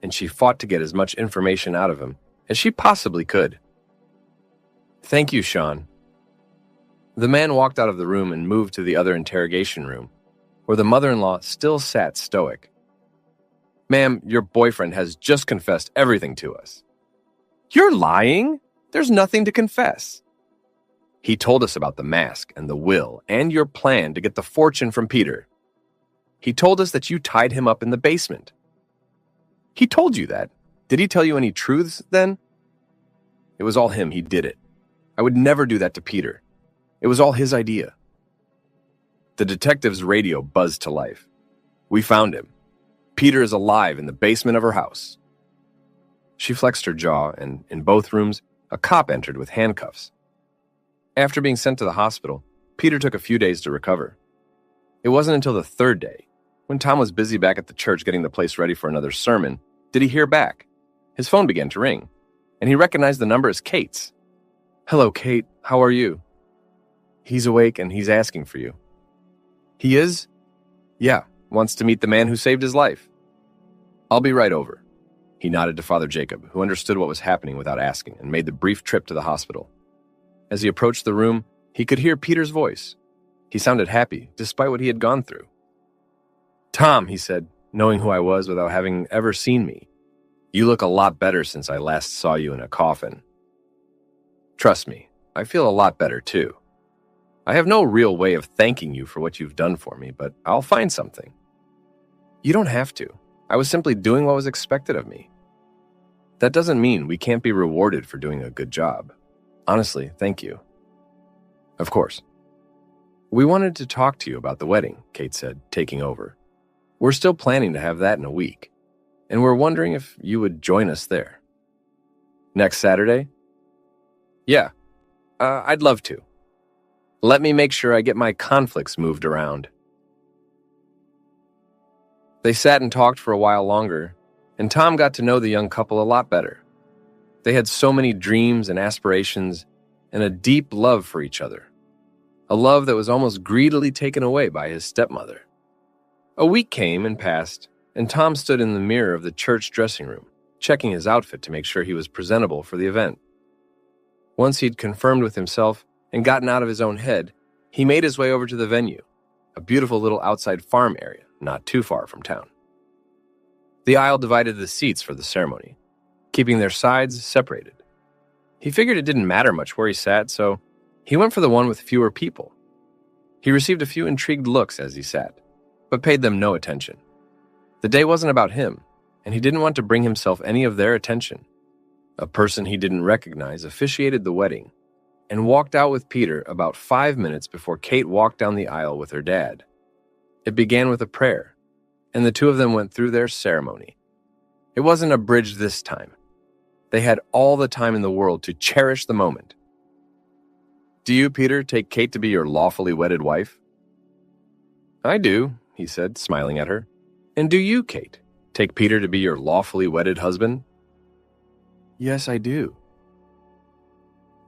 and she fought to get as much information out of him as she possibly could. Thank you, Sean. The man walked out of the room and moved to the other interrogation room, where the mother-in-law still sat stoic. Ma'am, your boyfriend has just confessed everything to us. You're lying? There's nothing to confess. He told us about the mask and the will and your plan to get the fortune from Peter. He told us that you tied him up in the basement. He told you that. Did he tell you any truths then? It was all him. He did it. I would never do that to Peter. It was all his idea. The detective's radio buzzed to life. We found him. Peter is alive in the basement of her house. She flexed her jaw, and in both rooms, a cop entered with handcuffs. After being sent to the hospital, Peter took a few days to recover. It wasn't until the third day, when Tom was busy back at the church getting the place ready for another sermon, did he hear back. His phone began to ring, and he recognized the number as Kate's. "Hello, Kate. How are you?" "He's awake, and he's asking for you." "He is?" "Yeah, wants to meet the man who saved his life." "I'll be right over." He nodded to Father Jacob, who understood what was happening without asking, and made the brief trip to the hospital. As he approached the room, he could hear Peter's voice. He sounded happy, despite what he had gone through. "Tom," he said, knowing who I was without having ever seen me, "you look a lot better since I last saw you in a coffin." "Trust me, I feel a lot better too. I have no real way of thanking you for what you've done for me, but I'll find something." "You don't have to. I was simply doing what was expected of me." "That doesn't mean we can't be rewarded for doing a good job. Honestly, thank you." "Of course." "We wanted to talk to you about the wedding," Kate said, taking over. "We're still planning to have that in a week, and we're wondering if you would join us there." "Next Saturday?" "Yeah, I'd love to. Let me make sure I get my conflicts moved around." They sat and talked for a while longer, and Tom got to know the young couple a lot better. They had so many dreams and aspirations, and a deep love for each other. A love that was almost greedily taken away by his stepmother. A week came and passed, and Tom stood in the mirror of the church dressing room, checking his outfit to make sure he was presentable for the event. Once he'd confirmed with himself and gotten out of his own head, he made his way over to the venue, a beautiful little outside farm area, not too far from town. The aisle divided the seats for the ceremony, keeping their sides separated. He figured it didn't matter much where he sat, so he went for the one with fewer people. He received a few intrigued looks as he sat, but paid them no attention. The day wasn't about him, and he didn't want to bring himself any of their attention. A person he didn't recognize officiated the wedding and walked out with Peter about 5 minutes before Kate walked down the aisle with her dad. It began with a prayer, and the two of them went through their ceremony. It wasn't abridged this time. They had all the time in the world to cherish the moment. "Do you, Peter, take Kate to be your lawfully wedded wife?" "I do," he said, smiling at her. "And do you, Kate, take Peter to be your lawfully wedded husband?" "Yes, I do."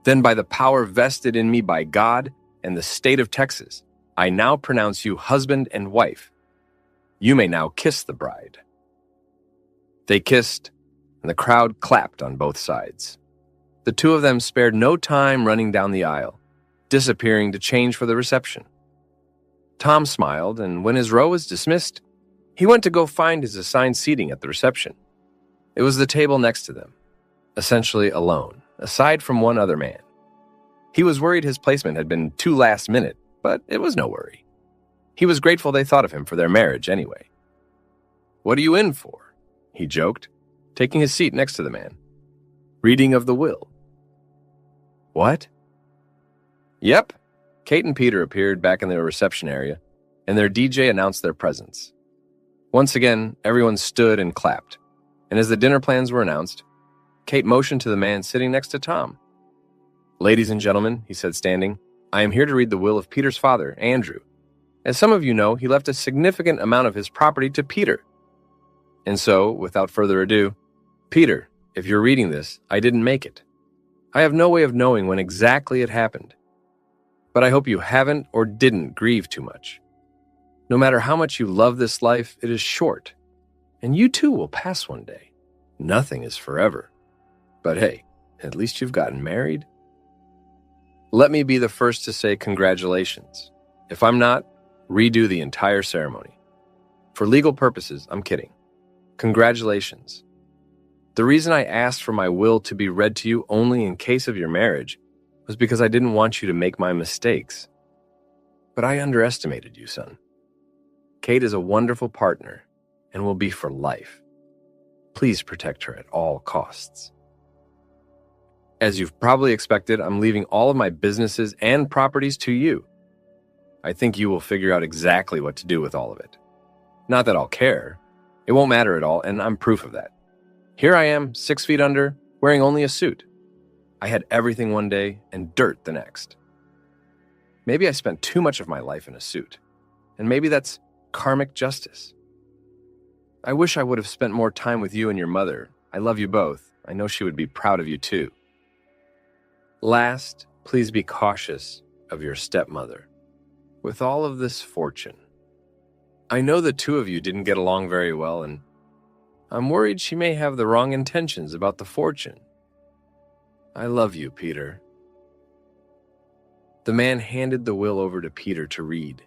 "Then by the power vested in me by God and the state of Texas, I now pronounce you husband and wife. You may now kiss the bride." They kissed, and the crowd clapped on both sides. The two of them spared no time running down the aisle, disappearing to change for the reception. Tom smiled, and when his row was dismissed, he went to go find his assigned seating at the reception. It was the table next to them, essentially alone, aside from one other man. He was worried his placement had been too last minute, but it was no worry. He was grateful they thought of him for their marriage anyway. "What are you in for?" he joked, taking his seat next to the man. "Reading of the will." "What?" "Yep." Kate and Peter appeared back in the reception area, and their DJ announced their presence. Once again, everyone stood and clapped, and as the dinner plans were announced, Kate motioned to the man sitting next to Tom. "Ladies and gentlemen," he said, standing, "I am here to read the will of Peter's father, Andrew. As some of you know, he left a significant amount of his property to Peter. And so, without further ado, Peter, if you're reading this, I didn't make it. I have no way of knowing when exactly it happened. But I hope you haven't or didn't grieve too much. No matter how much you love this life, it is short, and you too will pass one day. Nothing is forever. But hey, at least you've gotten married. Let me be the first to say congratulations. If I'm not, redo the entire ceremony. For legal purposes, I'm kidding. Congratulations. The reason I asked for my will to be read to you only in case of your marriage was because I didn't want you to make my mistakes. But I underestimated you, son. Kate is a wonderful partner and will be for life. Please protect her at all costs. As you've probably expected, I'm leaving all of my businesses and properties to you. I think you will figure out exactly what to do with all of it. Not that I'll care. It won't matter at all, and I'm proof of that. Here I am, 6 feet under, wearing only a suit. I had everything one day and dirt the next. Maybe I spent too much of my life in a suit, and maybe that's karmic justice. I wish I would have spent more time with you and your mother. I love you both. I know she would be proud of you too. Last, please be cautious of your stepmother. With all of this fortune, I know the two of you didn't get along very well, and I'm worried she may have the wrong intentions about the fortune. I love you, Peter. The man handed the will over to Peter to read.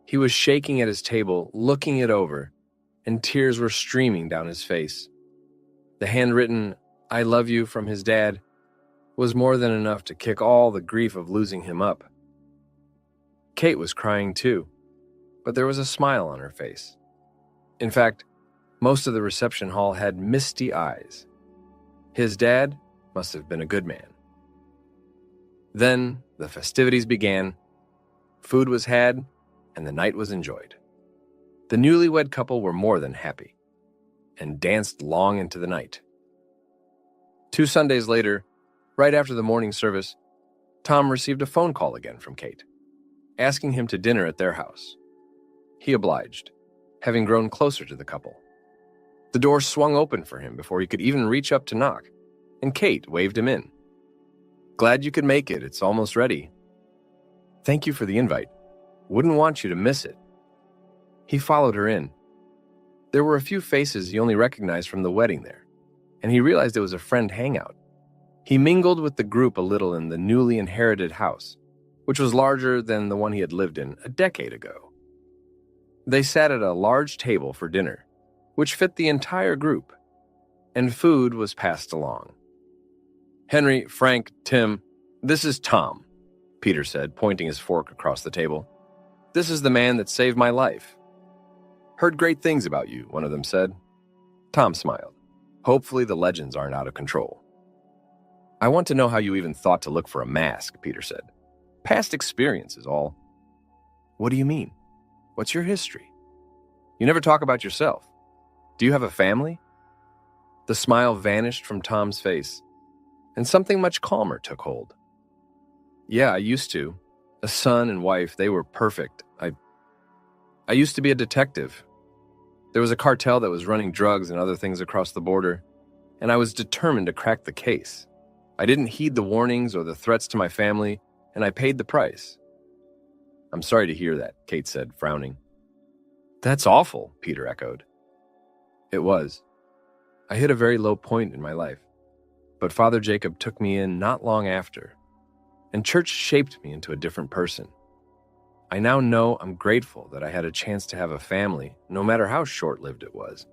He was shaking at his table, looking it over, and tears were streaming down his face. The handwritten, "I love you" from his dad was more than enough to kick all the grief of losing him up. Kate was crying too, but there was a smile on her face. In fact, most of the reception hall had misty eyes. His dad must have been a good man. Then the festivities began. Food was had, and the night was enjoyed. The newlywed couple were more than happy, and danced long into the night. 2 Sundays later, right after the morning service, Tom received a phone call again from Kate, asking him to dinner at their house. He obliged, having grown closer to the couple. The door swung open for him before he could even reach up to knock, and Kate waved him in. "Glad you could make it. It's almost ready." "Thank you for the invite. Wouldn't want you to miss it." He followed her in. There were a few faces he only recognized from the wedding there, and he realized it was a friend hangout. He mingled with the group a little in the newly inherited house, which was larger than the one he had lived in a decade ago. They sat at a large table for dinner, which fit the entire group, and food was passed along. "Henry, Frank, Tim, this is Tom," Peter said, pointing his fork across the table. "This is the man that saved my life." "Heard great things about you," one of them said. Tom smiled. "Hopefully the legends aren't out of control." "I want to know how you even thought to look for a mask," Peter said. "Past experience is all." "What do you mean? What's your history? You never talk about yourself. Do you have a family?" The smile vanished from Tom's face, and something much calmer took hold. "Yeah, I used to. A son and wife, they were perfect. I used to be a detective. There was a cartel that was running drugs and other things across the border, and I was determined to crack the case. I didn't heed the warnings or the threats to my family, and I paid the price." "I'm sorry to hear that," Kate said, frowning. "That's awful," Peter echoed. "It was. I hit a very low point in my life, but Father Jacob took me in not long after, and church shaped me into a different person. I now know I'm grateful that I had a chance to have a family, no matter how short-lived it was."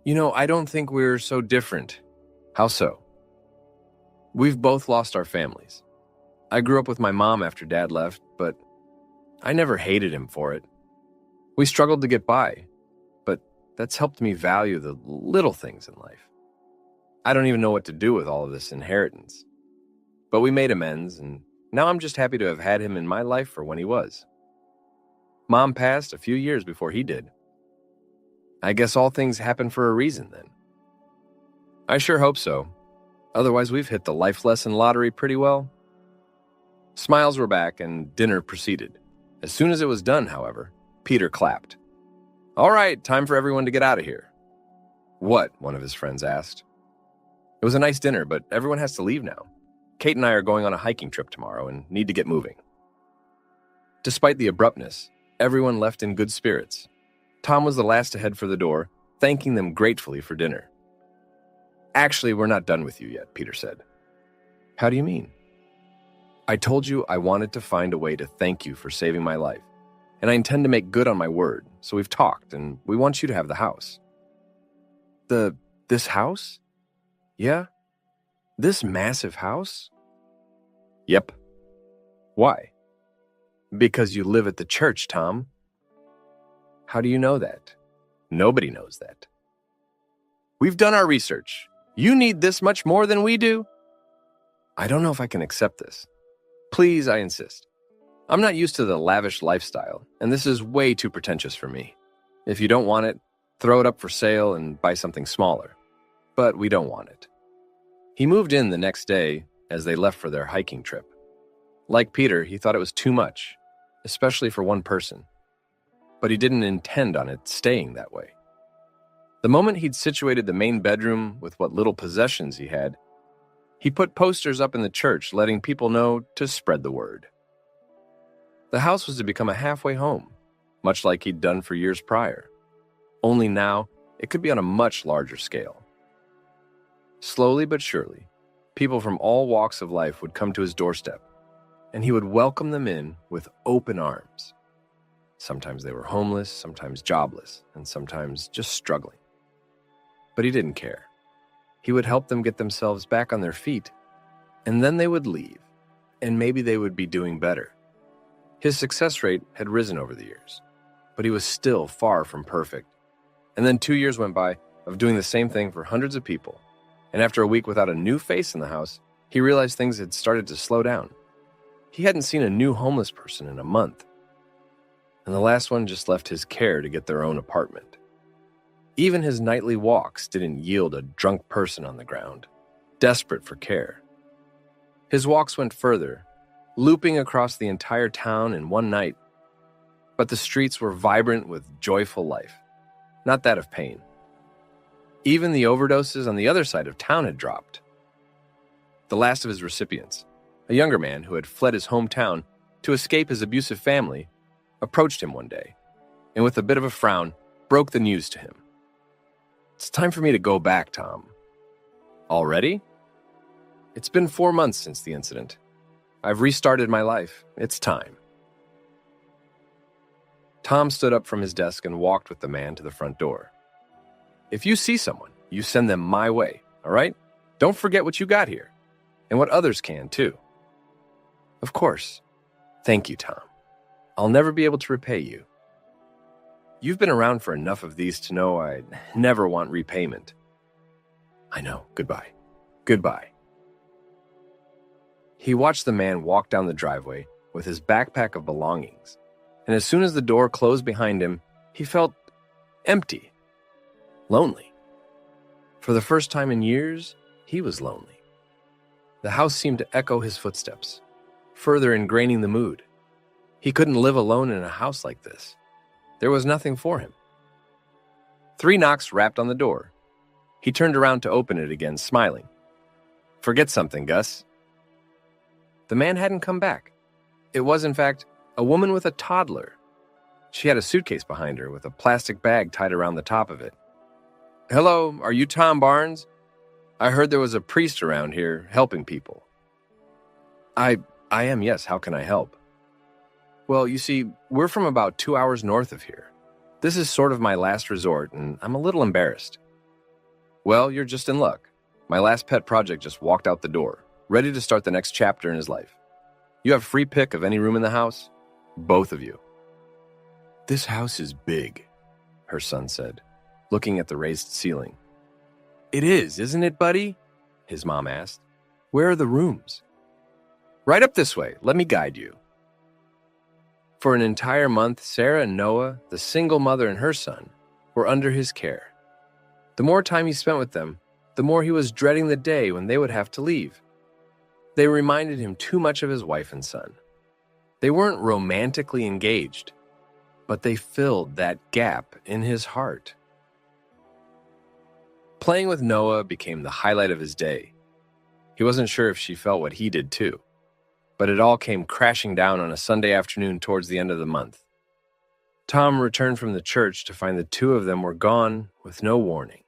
"You know, I don't think we're so different." "How so?" "We've both lost our families. I grew up with my mom after Dad left, but I never hated him for it. We struggled to get by, but that's helped me value the little things in life. I don't even know what to do with all of this inheritance. But we made amends, and now I'm just happy to have had him in my life for when he was. Mom passed a few years before he did. I guess all things happen for a reason then." "I sure hope so. Otherwise, we've hit the life lesson lottery pretty well." Smiles were back, and dinner proceeded. As soon as it was done, however, Peter clapped. "All right, time for everyone to get out of here." "What?" one of his friends asked. "It was a nice dinner, but everyone has to leave now. Kate and I are going on a hiking trip tomorrow and need to get moving." Despite the abruptness, everyone left in good spirits. Tom was the last to head for the door, thanking them gratefully for dinner. "Actually, we're not done with you yet," Peter said. "How do you mean?" "I told you I wanted to find a way to thank you for saving my life, and I intend to make good on my word, so we've talked, and we want you to have the house." This house? Yeah? This massive house?" "Yep." "Why?" "Because you live at the church, Tom." "How do you know that?" "Nobody knows that." "We've done our research. You need this much more than we do?" "I don't know if I can accept this. Please, I insist. I'm not used to the lavish lifestyle, and this is way too pretentious for me. If you don't want it, throw it up for sale and buy something smaller. but we don't want it. He moved in the next day as they left for their hiking trip. Like Peter, he thought it was too much, especially for one person, but he didn't intend on it staying that way. The moment he'd situated the main bedroom with what little possessions he had, he put posters up in the church letting people know to spread the word. The house was to become a halfway home, much like he'd done for years prior. Only now, it could be on a much larger scale. Slowly but surely, people from all walks of life would come to his doorstep, and he would welcome them in with open arms. Sometimes they were homeless, sometimes jobless, and sometimes just struggling. But he didn't care. He would help them get themselves back on their feet, and then they would leave, and maybe they would be doing better. His success rate had risen over the years, but he was still far from perfect. And then 2 years went by of doing the same thing for hundreds of people, and after a week without a new face in the house, he realized things had started to slow down. He hadn't seen a new homeless person in a month, and the last one just left his care to get their own apartment. Even his nightly walks didn't yield a drunk person on the ground, desperate for care. His walks went further, looping across the entire town in one night, but the streets were vibrant with joyful life, not that of pain. Even the overdoses on the other side of town had dropped. The last of his recipients, a younger man who had fled his hometown to escape his abusive family, approached him one day, and with a bit of a frown, broke the news to him. "It's time for me to go back, Tom." "Already?" "It's been 4 months since the incident. I've restarted my life. It's time." Tom stood up from his desk and walked with the man to the front door. "If you see someone, you send them my way, all right? Don't forget what you got here, and what others can, too." "Of course. Thank you, Tom. I'll never be able to repay you. You've been around for enough of these to know I never want repayment." "I know. Goodbye. Goodbye." He watched the man walk down the driveway with his backpack of belongings, and as soon as the door closed behind him, he felt empty, lonely. For the first time in years, he was lonely. The house seemed to echo his footsteps, further ingraining the mood. He couldn't live alone in a house like this. There was nothing for him. 3 knocks rapped on the door. He turned around to open it again, smiling. "Forget something, Gus." The man hadn't come back. It was, in fact, a woman with a toddler. She had a suitcase behind her with a plastic bag tied around the top of it. "Hello, are you Tom Barnes? I heard there was a priest around here helping people." I am, yes. How can I help?" "Well, you see, we're from about 2 hours north of here. This is sort of my last resort, and I'm a little embarrassed." "Well, you're just in luck. My last pet project just walked out the door, ready to start the next chapter in his life. You have free pick of any room in the house, both of you." "This house is big," her son said, looking at the raised ceiling. "It is, isn't it, buddy?" his mom asked. "Where are the rooms?" "Right up this way. Let me guide you." For an entire month, Sarah and Noah, the single mother and her son, were under his care. The more time he spent with them, the more he was dreading the day when they would have to leave. They reminded him too much of his wife and son. They weren't romantically engaged, but they filled that gap in his heart. Playing with Noah became the highlight of his day. He wasn't sure if she felt what he did too, but it all came crashing down on a Sunday afternoon towards the end of the month. Tom returned from the church to find the two of them were gone with no warning.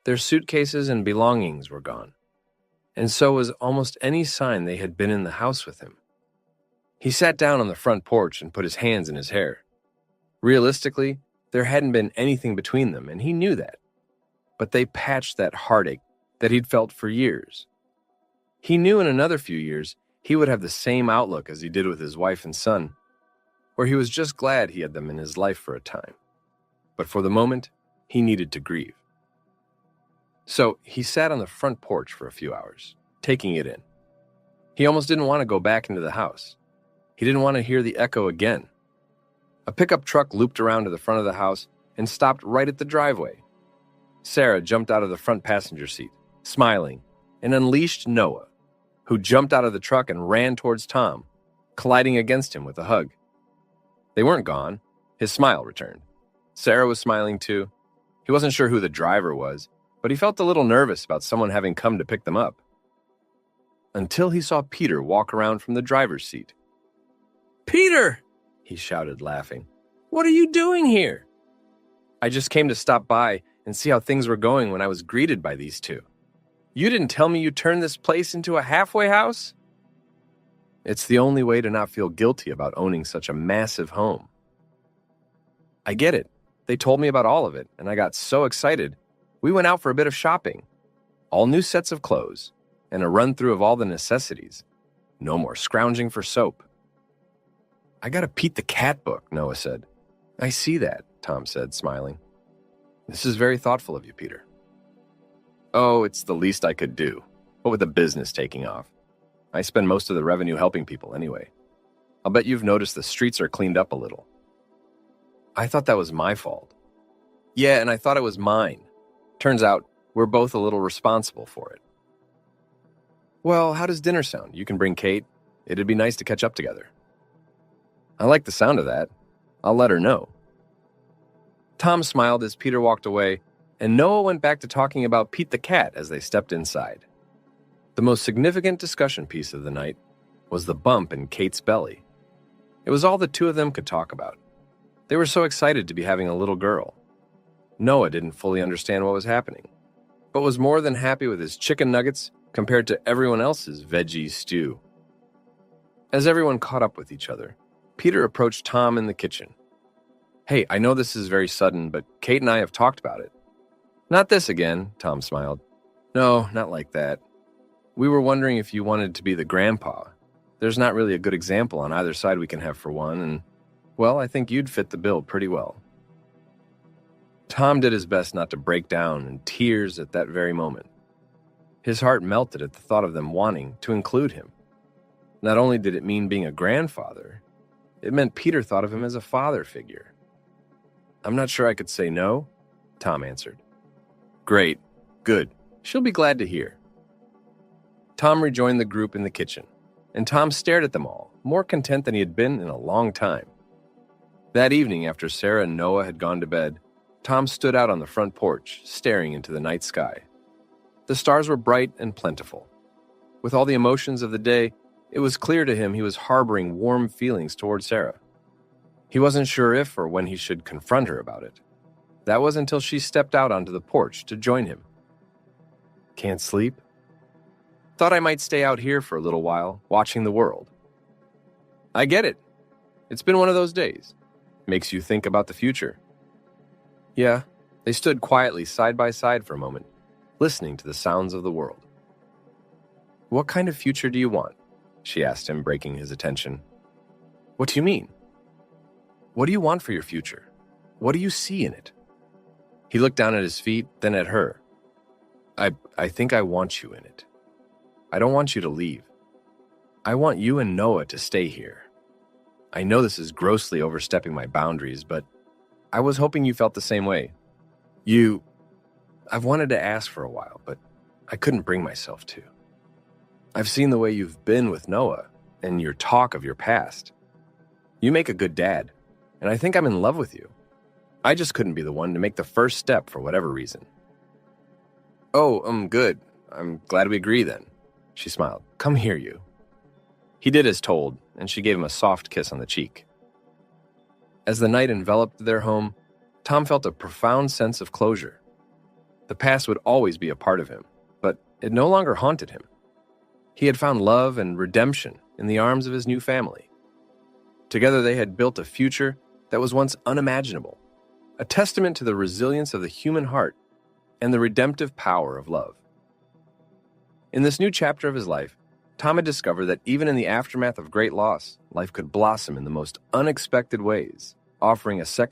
Their suitcases and belongings were gone, and so was almost any sign they had been in the house with him. He sat down on the front porch and put his hands in his hair. Realistically, there hadn't been anything between them, and he knew that. But they patched that heartache that he'd felt for years. He knew in another few years he would have the same outlook as he did with his wife and son, where he was just glad he had them in his life for a time. But for the moment, he needed to grieve. So he sat on the front porch for a few hours, taking it in. He almost didn't want to go back into the house. He didn't want to hear the echo again. A pickup truck looped around to the front of the house and stopped right at the driveway. Sarah jumped out of the front passenger seat, smiling, and unleashed Noah, who jumped out of the truck and ran towards Tom, colliding against him with a hug. They weren't gone. His smile returned. Sarah was smiling too. He wasn't sure who the driver was, but he felt a little nervous about someone having come to pick them up. Until he saw Peter walk around from the driver's seat. "Peter!" he shouted, laughing. "What are you doing here?" "I just came to stop by and see how things were going when I was greeted by these two. You didn't tell me you turned this place into a halfway house?" "It's the only way to not feel guilty about owning such a massive home." "I get it. They told me about all of it, and I got so excited. We went out for a bit of shopping. All new sets of clothes, and a run-through of all the necessities. No more scrounging for soap." "I got a Pete the Cat book," Noah said. "I see that," Tom said, smiling. "This is very thoughtful of you, Peter." "Oh, it's the least I could do. What with the business taking off? I spend most of the revenue helping people anyway. I'll bet you've noticed the streets are cleaned up a little." "I thought that was my fault." "Yeah, and I thought it was mine. Turns out we're both a little responsible for it." "Well, how does dinner sound? You can bring Kate. It'd be nice to catch up together." "I like the sound of that. I'll let her know." Tom smiled as Peter walked away, and Noah went back to talking about Pete the Cat as they stepped inside. The most significant discussion piece of the night was the bump in Kate's belly. It was all the two of them could talk about. They were so excited to be having a little girl. Noah didn't fully understand what was happening, but was more than happy with his chicken nuggets compared to everyone else's veggie stew. As everyone caught up with each other, Peter approached Tom in the kitchen. "Hey, I know this is very sudden, but Kate and I have talked about it." "Not this again," Tom smiled. "No, not like that. We were wondering if you wanted to be the grandpa. There's not really a good example on either side we can have for one, and, well, I think you'd fit the bill pretty well." Tom did his best not to break down in tears at that very moment. His heart melted at the thought of them wanting to include him. Not only did it mean being a grandfather, it meant Peter thought of him as a father figure. "I'm not sure I could say no," Tom answered. "Great. Good. She'll be glad to hear." Tom rejoined the group in the kitchen, and Tom stared at them all, more content than he had been in a long time. That evening, after Sarah and Noah had gone to bed, Tom stood out on the front porch, staring into the night sky. The stars were bright and plentiful. With all the emotions of the day, it was clear to him he was harboring warm feelings toward Sarah. He wasn't sure if or when he should confront her about it. That was until she stepped out onto the porch to join him. "Can't sleep? Thought I might stay out here for a little while, watching the world." "I get it. It's been one of those days. Makes you think about the future." Yeah, they stood quietly side by side for a moment, listening to the sounds of the world. "What kind of future do you want?" she asked him, breaking his attention. "What do you mean? What do you want for your future? What do you see in it?" He looked down at his feet, then at her. I think I want you in it. I don't want you to leave. I want you and Noah to stay here. I know this is grossly overstepping my boundaries, but I was hoping you felt the same way. I've wanted to ask for a while, but I couldn't bring myself to. I've seen the way you've been with Noah and your talk of your past. You make a good dad, and I think I'm in love with you. I just couldn't be the one to make the first step for whatever reason." "Oh, good. I'm glad we agree then." She smiled. "Come here, you." He did as told, and she gave him a soft kiss on the cheek. As the night enveloped their home, Tom felt a profound sense of closure. The past would always be a part of him, but it no longer haunted him. He had found love and redemption in the arms of his new family. Together they had built a future that was once unimaginable, a testament to the resilience of the human heart and the redemptive power of love. In this new chapter of his life, Tom had discovered that even in the aftermath of great loss, life could blossom in the most unexpected ways, offering a second